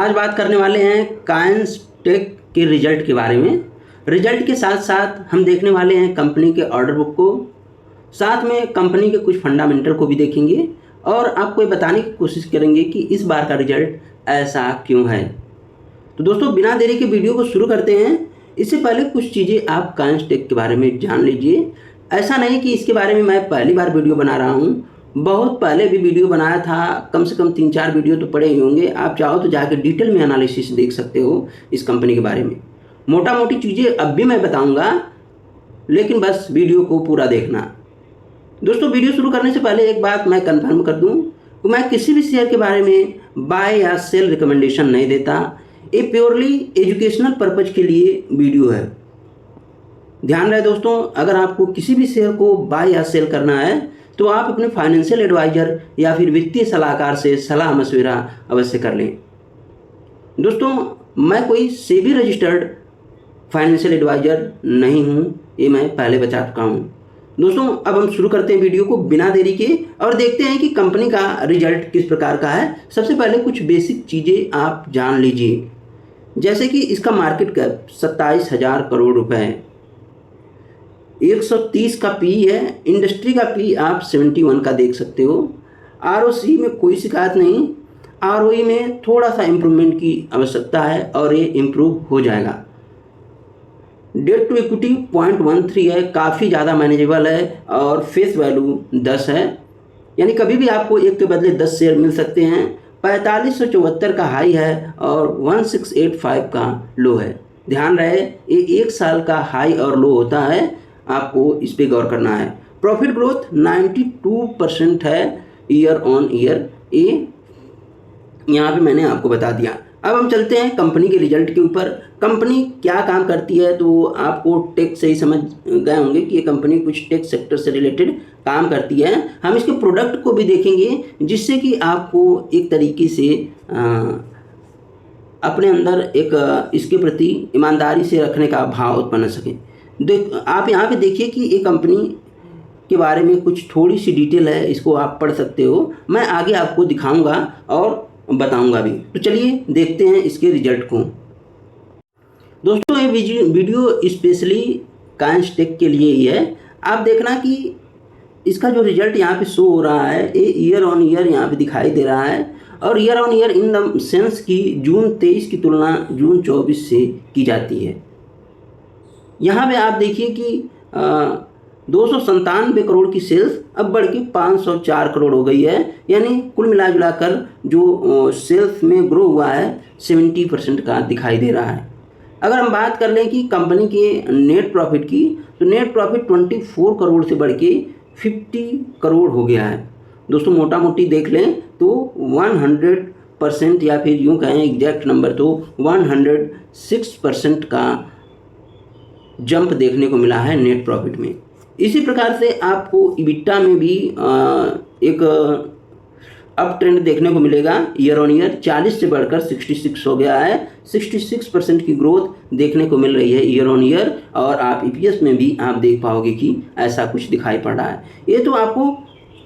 आज बात करने वाले हैं काइंस टेक के रिजल्ट के बारे में। रिजल्ट के साथ साथ हम देखने वाले हैं कंपनी के ऑर्डर बुक को, साथ में कंपनी के कुछ फंडामेंटल को भी देखेंगे और आपको ये बताने की कोशिश करेंगे कि इस बार का रिजल्ट ऐसा क्यों है। तो दोस्तों बिना देरी के वीडियो को शुरू करते हैं। इससे पहले कुछ चीज़ें आप काइंस टेक के बारे में जान लीजिए। ऐसा नहीं कि इसके बारे में मैं पहली बार वीडियो बना रहा हूँ, बहुत पहले भी वीडियो बनाया था, कम से कम 3-4 वीडियो तो पड़े ही होंगे। आप चाहो तो जाकर डिटेल में एनालिसिस देख सकते हो इस कंपनी के बारे में। मोटा मोटी चीज़ें अब भी मैं बताऊंगा, लेकिन बस वीडियो को पूरा देखना। दोस्तों वीडियो शुरू करने से पहले एक बात मैं कंफर्म कर दूं कि मैं किसी भी शेयर के बारे में बाय या सेल रिकमेंडेशन नहीं देता। ये प्योरली एजुकेशनल पर्पज के लिए वीडियो है। ध्यान रहे दोस्तों, अगर आपको किसी भी शेयर को बाय या सेल करना है तो आप अपने फाइनेंशियल एडवाइजर या फिर वित्तीय सलाहकार से सलाह मशविरा अवश्य कर लें। दोस्तों मैं कोई सेबी रजिस्टर्ड फाइनेंशियल एडवाइजर नहीं हूं, ये मैं पहले बता चुका हूं। दोस्तों अब हम शुरू करते हैं वीडियो को बिना देरी के और देखते हैं कि कंपनी का रिजल्ट किस प्रकार का है। सबसे पहले कुछ बेसिक चीज़ें आप जान लीजिए, जैसे कि इसका मार्केट कैप 27,000 करोड़ रुपए है, 130 का पी है, इंडस्ट्री का पी आप 71 का देख सकते हो। आरओसी में कोई शिकायत नहीं, आरओई में थोड़ा सा इम्प्रूवमेंट की आवश्यकता है और ये इम्प्रूव हो जाएगा। डेट टू इक्विटी 0.13 है, काफ़ी ज़्यादा मैनेजेबल है और फेस वैल्यू 10 है, यानी कभी भी आपको एक के बदले 10 शेयर मिल सकते हैं। 4574 का हाई है और 1685 का लो है। ध्यान रहे ये 1 साल का हाई और लो होता है, आपको इस पे गौर करना है। प्रॉफिट ग्रोथ 92% है ईयर ऑन ईयर, ये यहाँ पे मैंने आपको बता दिया। अब हम चलते हैं कंपनी के रिजल्ट के ऊपर। कंपनी क्या काम करती है तो आपको टेक से ही समझ गए होंगे कि ये कंपनी कुछ टेक सेक्टर से रिलेटेड काम करती है। हम इसके प्रोडक्ट को भी देखेंगे, जिससे कि आपको एक तरीके से अपने अंदर एक इसके प्रति ईमानदारी से रखने का भाव उत्पन्न हो सके। आप यहाँ पे देखिए कि ये कंपनी के बारे में कुछ थोड़ी सी डिटेल है, इसको आप पढ़ सकते हो। मैं आगे आपको दिखाऊंगा और बताऊंगा भी। तो चलिए देखते हैं इसके रिजल्ट को। दोस्तों ये वीडियो स्पेशली काइंस टेक के लिए ही है। आप देखना कि इसका जो रिजल्ट यहाँ पे शो हो रहा है, ये ईयर ऑन ईयर यहाँ पे दिखाई दे रहा है और year on year in the sense की जून 23 की तुलना जून 24 से की जाती है। यहाँ पे आप देखिए कि 297 करोड़ की सेल्स अब बढ़ के 504 करोड़ हो गई है, यानी कुल मिलाजुलाकर जो सेल्स में ग्रो हुआ है 70% का दिखाई दे रहा है। अगर हम बात कर लें कि कंपनी के नेट प्रॉफिट की, तो नेट प्रॉफिट 24 करोड़ से बढ़ के 50 करोड़ हो गया है। दोस्तों मोटा मोटी देख लें तो 100% या फिर यूँ कहें एग्जैक्ट नंबर तो 106% का जंप देखने को मिला है नेट प्रॉफिट में। इसी प्रकार से आपको इबिटा में भी एक अप ट्रेंड देखने को मिलेगा। ईयर ऑन ईयर 40 से बढ़कर 66 हो गया है, 66% की ग्रोथ देखने को मिल रही है ईयर ऑन ईयर। और आप ईपीएस में भी आप देख पाओगे कि ऐसा कुछ दिखाई पड़ रहा है। ये तो आपको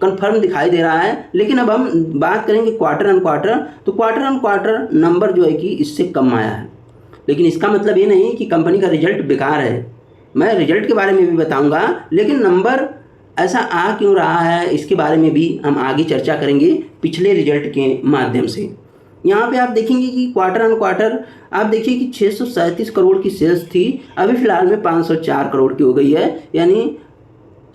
कंफर्म दिखाई दे रहा है। लेकिन अब हम बात करेंगे क्वार्टर ऑन क्वार्टर, तो क्वार्टर ऑन क्वार्टर नंबर जो है कि इससे कम आया है। लेकिन इसका मतलब ये नहीं कि कंपनी का रिजल्ट बेकार है। मैं रिजल्ट के बारे में भी बताऊंगा, लेकिन नंबर ऐसा आ क्यों रहा है इसके बारे में भी हम आगे चर्चा करेंगे पिछले रिजल्ट के माध्यम से। यहाँ पे आप देखेंगे कि क्वार्टर ऑन क्वार्टर आप देखिए कि 637 करोड़ की सेल्स थी, अभी फिलहाल में 504 करोड़ की हो गई है, यानी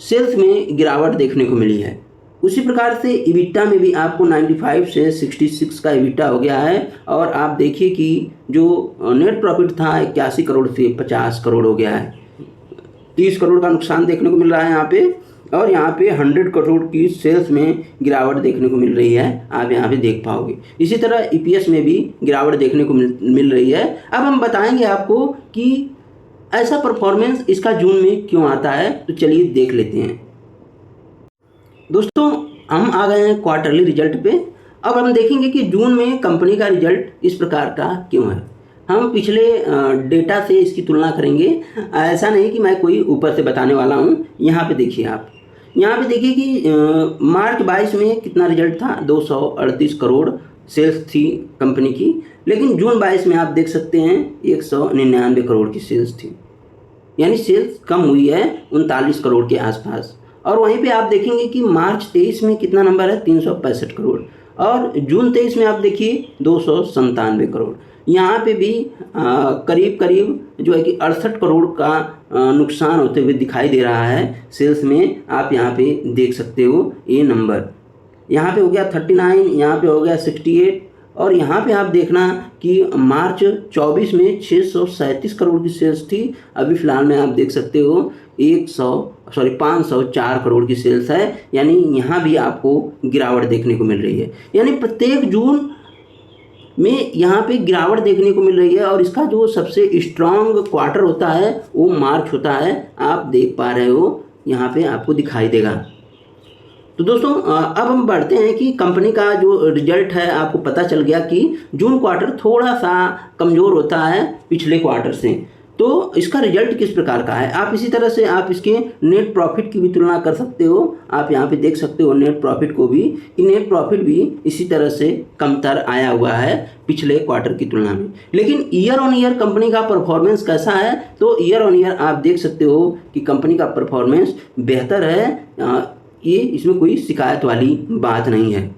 सेल्स में गिरावट देखने को मिली है। उसी प्रकार से इबिटा में भी आपको 95 से 66 का इबिटा हो गया है। और आप देखिए कि जो नेट प्रॉफिट था 81 करोड़ से 50 करोड़ हो गया है, 30 करोड़ का नुकसान देखने को मिल रहा है यहाँ पे। और यहाँ पे 100 करोड़ की सेल्स में गिरावट देखने को मिल रही है, आप यहाँ पे देख पाओगे। इसी तरह ईपीएस में भी गिरावट देखने को मिल रही है। अब हम बताएंगे आपको कि ऐसा परफॉर्मेंस इसका जून में क्यों आता है, तो चलिए देख लेते हैं। दोस्तों हम आ गए हैं क्वार्टरली रिजल्ट पे। अब हम देखेंगे कि जून में कंपनी का रिजल्ट इस प्रकार का क्यों है। हम पिछले डेटा से इसकी तुलना करेंगे। ऐसा नहीं कि मैं कोई ऊपर से बताने वाला हूँ। यहाँ पे देखिए, आप यहाँ पे देखिए कि मार्च 22 में कितना रिजल्ट था, 238 करोड़ सेल्स थी कंपनी की, लेकिन जून 22 में आप देख सकते हैं 199 करोड़ की सेल्स थी, यानी सेल्स कम हुई है 39 करोड़ के आसपास। और वहीं पे आप देखेंगे कि मार्च 23 में कितना नंबर है, 365 करोड़, और जून 23 में आप देखिए 297 करोड़। यहाँ पे भी करीब करीब जो है कि 68 करोड़ का नुकसान होते हुए दिखाई दे रहा है सेल्स में। आप यहाँ पे देख सकते हो ये नंबर, यहाँ पे हो गया 39, यहाँ पे हो गया 68, और यहाँ पे आप देखना कि मार्च 24 में 637 करोड़ की सेल्स थी। अभी फ़िलहाल में आप देख सकते हो 504 करोड़ की सेल्स है, यानी यहाँ भी आपको गिरावट देखने को मिल रही है। यानी प्रत्येक जून में यहाँ पे गिरावट देखने को मिल रही है, और इसका जो सबसे स्ट्रांग क्वार्टर होता है वो मार्च होता है। आप देख पा रहे हो, यहाँ पे आपको दिखाई देगा। तो दोस्तों अब हम बढ़ते हैं कि कंपनी का जो रिजल्ट है, आपको पता चल गया कि जून क्वार्टर थोड़ा सा कमज़ोर होता है पिछले क्वार्टर से। तो इसका रिजल्ट किस प्रकार का है, आप इसी तरह से आप इसके नेट प्रॉफिट की भी तुलना कर सकते हो। आप यहाँ पे देख सकते हो नेट प्रॉफिट को भी, कि नेट प्रॉफिट भी इसी तरह से कमतर आया हुआ है पिछले क्वार्टर की तुलना में। लेकिन ईयर ऑन ईयर कंपनी का परफॉर्मेंस कैसा है, तो ईयर ऑन ईयर आप देख सकते हो कि कंपनी का परफॉर्मेंस बेहतर है। ये इसमें कोई शिकायत वाली बात नहीं है।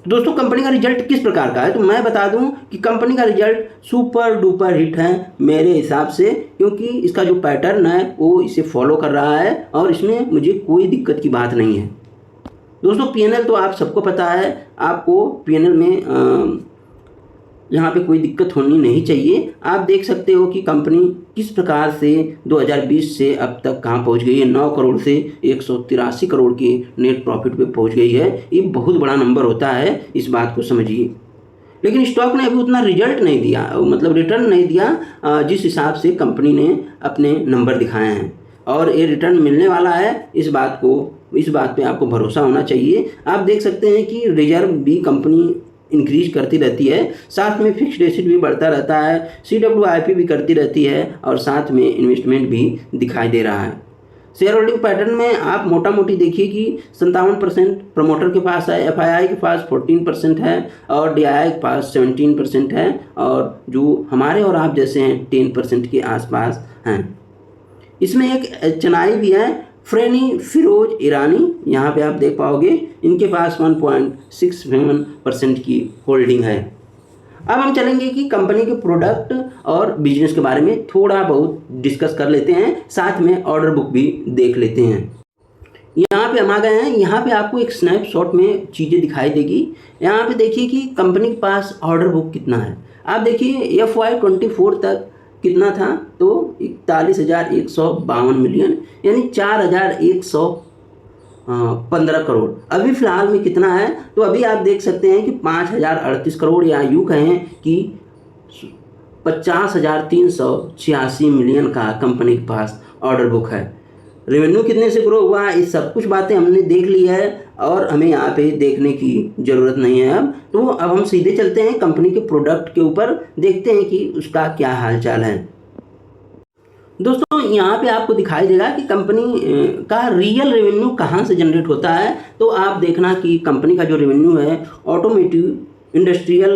तो दोस्तों कंपनी का रिजल्ट किस प्रकार का है, तो मैं बता दूं कि कंपनी का रिजल्ट सुपर डुपर हिट है मेरे हिसाब से, क्योंकि इसका जो पैटर्न है वो इसे फॉलो कर रहा है और इसमें मुझे कोई दिक्कत की बात नहीं है। दोस्तों पीएनएल तो आप सबको पता है, आपको पीएनएल में यहाँ पे कोई दिक्कत होनी नहीं चाहिए। आप देख सकते हो कि कंपनी किस प्रकार से 2020 से अब तक कहाँ पहुँच गई है, 9 करोड़ से 183 करोड़ के नेट प्रॉफिट पे पहुँच गई है। ये बहुत बड़ा नंबर होता है, इस बात को समझिए। लेकिन स्टॉक ने अभी उतना रिजल्ट नहीं दिया, मतलब रिटर्न नहीं दिया जिस हिसाब से कंपनी ने अपने नंबर दिखाए हैं, और ये रिटर्न मिलने वाला है, इस बात पे आपको भरोसा होना चाहिए। आप देख सकते हैं कि रिजर्व भी कंपनी इंक्रीज करती रहती है, साथ में फिक्स्ड एसेट भी बढ़ता रहता है, CWIP भी करती रहती है, और साथ में इन्वेस्टमेंट भी दिखाई दे रहा है। शेयर होल्डिंग पैटर्न में आप मोटा मोटी देखिए कि 57% प्रमोटर के पास है, FII के पास 14% है, और DII के पास 17% है, और जो हमारे और आप जैसे हैं 10% के आसपास हैं। इसमें एक HNI भी है, फ्रेनी फिरोज ईरानी, यहाँ पे आप देख पाओगे इनके पास 1.67% की होल्डिंग है। अब हम चलेंगे कि कंपनी के प्रोडक्ट और बिजनेस के बारे में थोड़ा बहुत डिस्कस कर लेते हैं, साथ में ऑर्डर बुक भी देख लेते हैं। यहाँ पे हम आ गए हैं, यहाँ पे आपको एक स्नैपशॉट में चीज़ें दिखाई देगी। यहाँ पे देखिए कि कंपनी के पास ऑर्डर बुक कितना है। आप देखिए FY24 तक कितना था, तो 41,152 मिलियन, यानी 4,115 करोड़। अभी फ़िलहाल में कितना है, तो अभी आप देख सकते हैं कि 5,038 करोड़, या यूँ कहें कि 50,386 मिलियन का कंपनी के पास ऑर्डर बुक है। रेवेन्यू कितने से ग्रो हुआ, ये सब कुछ बातें हमने देख ली है, और हमें यहाँ पे देखने की ज़रूरत नहीं है अब। तो अब हम सीधे चलते हैं कंपनी के प्रोडक्ट के ऊपर, देखते हैं कि उसका क्या हालचाल है। दोस्तों यहाँ पे आपको दिखाई देगा कि कंपनी का रियल रेवेन्यू कहाँ से जनरेट होता है। तो आप देखना कि कंपनी का जो रेवेन्यू है automotive, industrial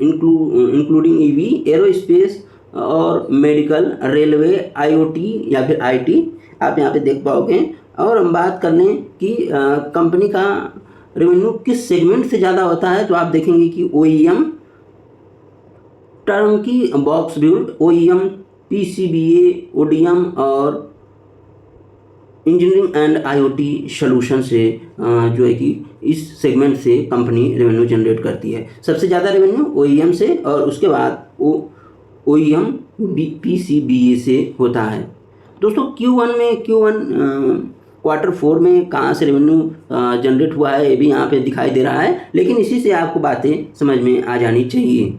including EV, aerospace और मेडिकल, रेलवे, IoT या फिर IT, आप यहाँ पे देख पाओगे। और हम बात कर लें कि कंपनी का रेवेन्यू किस सेगमेंट से ज़्यादा होता है, तो आप देखेंगे कि OEM, turnkey box build, OEM, PCBA, ODM और इंजीनियरिंग एंड IoT सोल्यूशन से जो है कि इस सेगमेंट से कंपनी रेवेन्यू जनरेट करती है। सबसे ज़्यादा रेवेन्यू OEM से, और उसके बाद OEM PCBA से होता है। दोस्तों Q1 क्वार्टर 4 में कहाँ से रेवेन्यू जनरेट हुआ है, ये भी यहाँ पे दिखाई दे रहा है, लेकिन इसी से आपको बातें समझ में आ जानी चाहिए।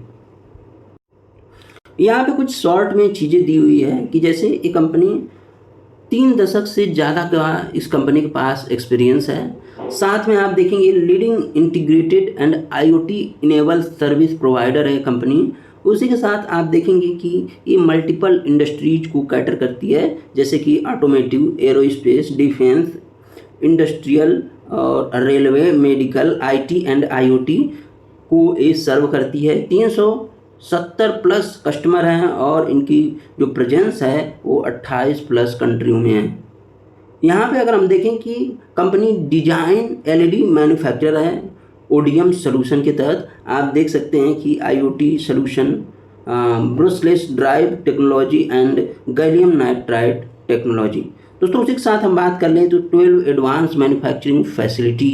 यहाँ पे कुछ शॉर्ट में चीज़ें दी हुई है कि जैसे ये कंपनी 3 दशक से ज़्यादा का इस कंपनी के पास एक्सपीरियंस है। साथ में आप देखेंगे leading integrated and IoT enable service provider है कंपनी। उसी के साथ आप देखेंगे कि ये मल्टीपल इंडस्ट्रीज को कैटर करती है, जैसे कि ऑटोमेटिव, एरोस्पेस, डिफेंस, इंडस्ट्रियल और railway, medical, IT and IoT। को ये सर्व करती है। 370 प्लस कस्टमर हैं और इनकी जो प्रेजेंस है वो 28 प्लस कंट्रियों में है। यहाँ पे अगर हम देखें कि कंपनी डिजाइन एलईडी मैन्युफैक्चरर है ओडीएम सोल्यूशन के तहत। आप देख सकते हैं कि IoT solution, brushless drive technology and gallium nitride technology. दोस्तों उसी के साथ हम बात कर लें तो 12 एडवांस मैन्युफैक्चरिंग फैसिलिटी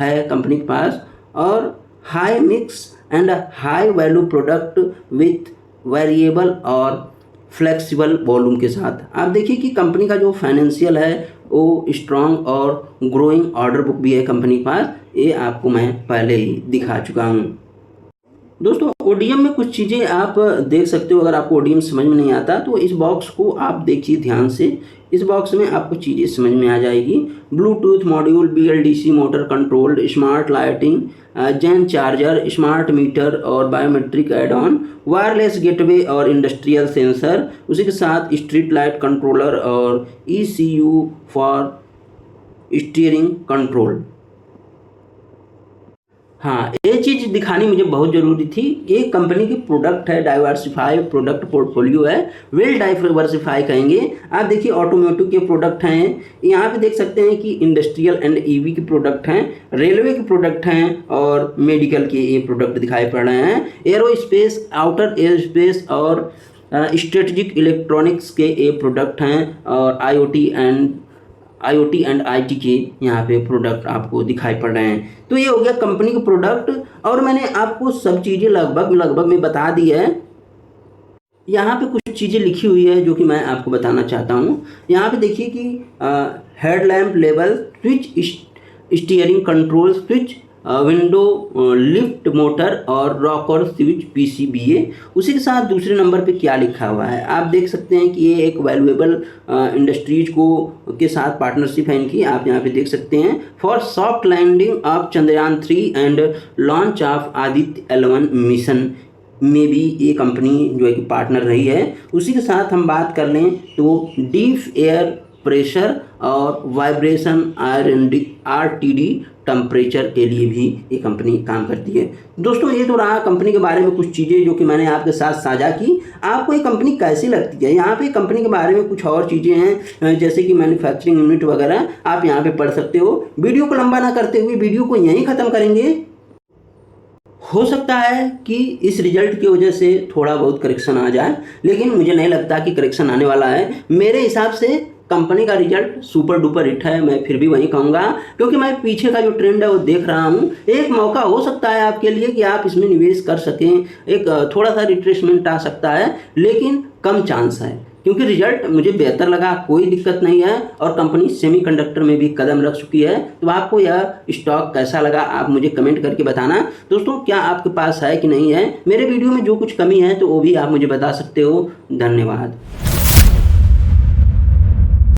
है कंपनी के पास और high mix and high value product with variable और फ्लेक्सिबल वॉल्यूम के साथ। आप देखिए कि कंपनी का जो फाइनेंशियल है वो स्ट्रॉन्ग और ग्रोइंग ऑर्डर बुक भी है कंपनी के पास, ये आपको मैं पहले ही दिखा चुका हूँ। दोस्तों ओडीएम में कुछ चीज़ें आप देख सकते हो। अगर आपको ओडीएम समझ में नहीं आता तो इस बॉक्स को आप देखिए ध्यान से। इस बॉक्स में आपको चीज़ें समझ में आ जाएगी। Bluetooth module, BLDC motor controlled, smart lighting, gen charger, smart meter और biometric add on, wireless gateway और इंडस्ट्रियल सेंसर, उसी के साथ स्ट्रीट लाइट कंट्रोलर और ECU फॉर स्टीयरिंग कंट्रोल। हाँ, ये चीज़ दिखानी मुझे बहुत ज़रूरी थी। ये कंपनी की प्रोडक्ट है, डाइवर्सिफाई प्रोडक्ट पोर्टफोलियो है, वेल डाइवर्सिफाई कहेंगे। आप देखिए ऑटोमोटिव के प्रोडक्ट हैं, यहाँ पे देख सकते हैं कि इंडस्ट्रियल एंड ईवी के प्रोडक्ट हैं, रेलवे के प्रोडक्ट हैं और मेडिकल के ये प्रोडक्ट दिखाई पड़ रहे हैं। एरोस्पेस, आउटर एयर स्पेस और स्ट्रेटेजिक इलेक्ट्रॉनिक्स के ये प्रोडक्ट हैं और IoT एंड IT के यहाँ पे प्रोडक्ट आपको दिखाई पड़ रहे हैं। तो ये हो गया कंपनी का प्रोडक्ट और मैंने आपको सब चीज़ें लगभग में बता दी है। यहाँ पे कुछ चीज़ें लिखी हुई है जो कि मैं आपको बताना चाहता हूँ। यहाँ पे देखिए कि headlamp level switch, steering control switch, window lift motor और रॉकर स्विच PCBA। उसी के साथ दूसरे नंबर पे क्या लिखा हुआ है आप देख सकते हैं कि ये एक वैल्यूएबल इंडस्ट्रीज को के साथ पार्टनरशिप है इनकी। आप यहाँ पे देख सकते हैं for soft landing of Chandrayaan 3 and launch of Aditya L1 mission में भी ये कंपनी जो है कि पार्टनर रही है। उसी के साथ हम बात कर लें तो डीप एयर प्रेशर और वाइब्रेशन RTD टेम्परेचर के लिए भी ये कंपनी काम करती है। दोस्तों ये तो रहा कंपनी के बारे में कुछ चीज़ें जो कि मैंने आपके साथ साझा की। आपको ये कंपनी कैसी लगती है? यहाँ पे कंपनी के बारे में कुछ और चीज़ें हैं जैसे कि मैन्युफैक्चरिंग यूनिट वगैरह, आप यहाँ पे पढ़ सकते हो। वीडियो को लंबा ना करते हुए वीडियो को यहीं ख़त्म करेंगे। हो सकता है कि इस रिजल्ट की वजह से थोड़ा बहुत करेक्शन आ जाए, लेकिन मुझे नहीं लगता कि करेक्शन आने वाला है। मेरे हिसाब से कंपनी का रिजल्ट सुपर डुपर हिट है, मैं फिर भी वही कहूँगा, क्योंकि मैं पीछे का जो ट्रेंड है वो देख रहा हूँ। एक मौका हो सकता है आपके लिए कि आप इसमें निवेश कर सकें, एक थोड़ा सा रिट्रेसमेंट आ सकता है, लेकिन कम चांस है क्योंकि रिजल्ट मुझे बेहतर लगा, कोई दिक्कत नहीं है और कंपनी सेमीकंडक्टर में भी कदम रख चुकी है। तो आपको यह स्टॉक कैसा लगा आप मुझे कमेंट करके बताना। दोस्तों क्या आपके पास है कि नहीं है, मेरे वीडियो में जो कुछ कमी है तो वो भी आप मुझे बता सकते हो। धन्यवाद।